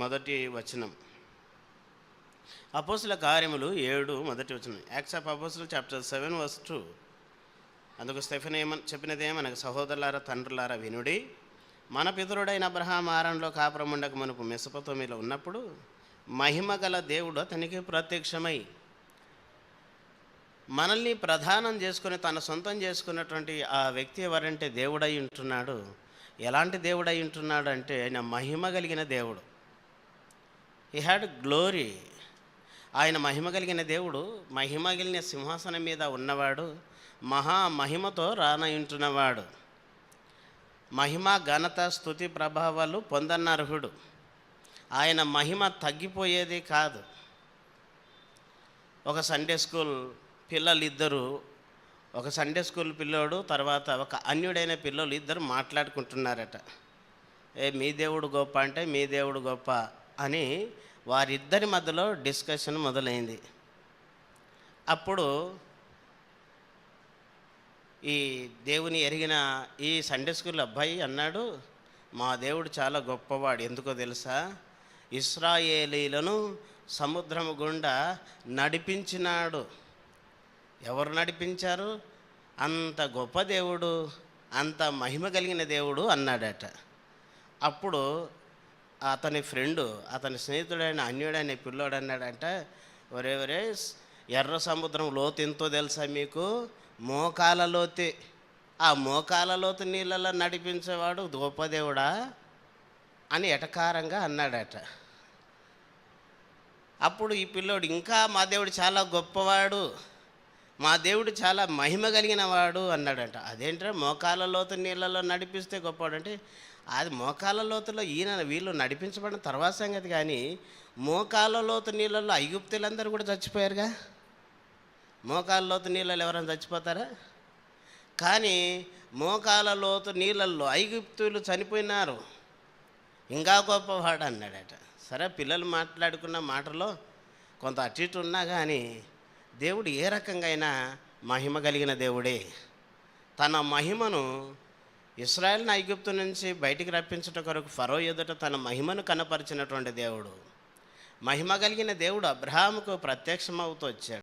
మొదటి వచనం. అపోస్తుల కార్యములు 7 మొదటి వచనం. Acts of Apostle chapter 7 verse 2. అందుకు స్టెఫెన్ చెప్పినదేమనగా, సహోదరులారా, తండ్రులారా వినుడి. మన పితరుడైన అబ్రహాము ఆరంలో కాపురముండక మునుపు మెసొపొతామియాలో ఉన్నప్పుడు మహిమ గల దేవుడు అతనికి ప్రత్యక్షమై మనల్ని ప్రధానం చేసుకుని తన సొంతం చేసుకున్నటువంటి ఆ వ్యక్తి ఎవరంటే దేవుడై ఉంటున్నాడు. ఎలాంటి దేవుడై ఉంటున్నాడు అంటే ఆయన మహిమ కలిగిన దేవుడు. He had glory. ఆయన మహిమ కలిగిన దేవుడు, మహిమ కలిగిన సింహాసనం మీద ఉన్నవాడు, మహిమతో రానయుంటున్నవాడు. మహిమ, ఘనత, స్తుతి, ప్రభావాలు పొందనర్హుడు. ఆయన మహిమ తగ్గిపోయేది కాదు. ఒక సండే స్కూల్ పిల్లలిద్దరూ, ఒక సండే స్కూల్ పిల్లోడు తర్వాత ఒక అన్యుడైన పిల్లలు ఇద్దరు మాట్లాడుకుంటున్నారట. మీ దేవుడు గొప్ప అంటే మీ దేవుడు గొప్ప అని వారిద్దరి మధ్యలో డిస్కషన్ మొదలైంది. అప్పుడు ఈ దేవుని ఎరిగిన ఈ సండే స్కూల్ అబ్బాయి అన్నాడు, మా దేవుడు చాలా గొప్పవాడు. ఎందుకో తెలుసా? ఇశ్రాయేలీలను సముద్రము గుండా నడిపించినాడు. ఎవరు నడిపించారు? అంత గొప్ప దేవుడు, అంత మహిమ కలిగిన దేవుడు అన్నాడట. అప్పుడు అతని ఫ్రెండు, అతని స్నేహితుడైన అన్యుడైన పిల్లోడు అన్నాడంట, ఒరే ఎర్ర సముద్రం లోతు ఎంతో తెలుసా మీకు? మోకాల లోతే. ఆ మోకాల లోతు నీళ్ళలో నడిపించేవాడు గొప్ప దేవుడా అని ఎటకారంగా అన్నాడట. అప్పుడు ఈ పిల్లోడు ఇంకా మా దేవుడు చాలా గొప్పవాడు, మా దేవుడు చాలా మహిమ కలిగిన వాడు అన్నాడంట. అదేంటో మోకాల లోతు నీళ్ళలో నడిపిస్తే గొప్పవాడు అంటే, అది మోకాల లోతులో వీళ్ళు నడిపించబడిన తర్వాత సంగతి. కానీ మోకాల లోతు నీళ్ళల్లో ఐగుప్తులందరూ కూడా చచ్చిపోయారుగా. మోకాల లోతు నీళ్ళలో ఎవరైనా చచ్చిపోతారా? కానీ మోకాల లోతు నీళ్ళల్లో ఐగుప్తులు చనిపోయినారు, ఇంకా గొప్పవాడు అన్నాడట. సరే, పిల్లలు మాట్లాడుకున్న మాటలో కొంత అటు ఇటు ఉన్నా కానీ దేవుడు ఏ రకంగా అయినా మహిమ కలిగిన దేవుడే. తన మహిమను ఇశ్రాయేలును ఐగుప్తు నుంచి బయటికి రప్పించుట కొరకు ఫరో ఎదుట తన మహిమను కనపరిచినటువంటి దేవుడు, మహిమ కలిగిన దేవుడు అబ్రహాముకు ప్రత్యక్షమవుతూ వచ్చాడు.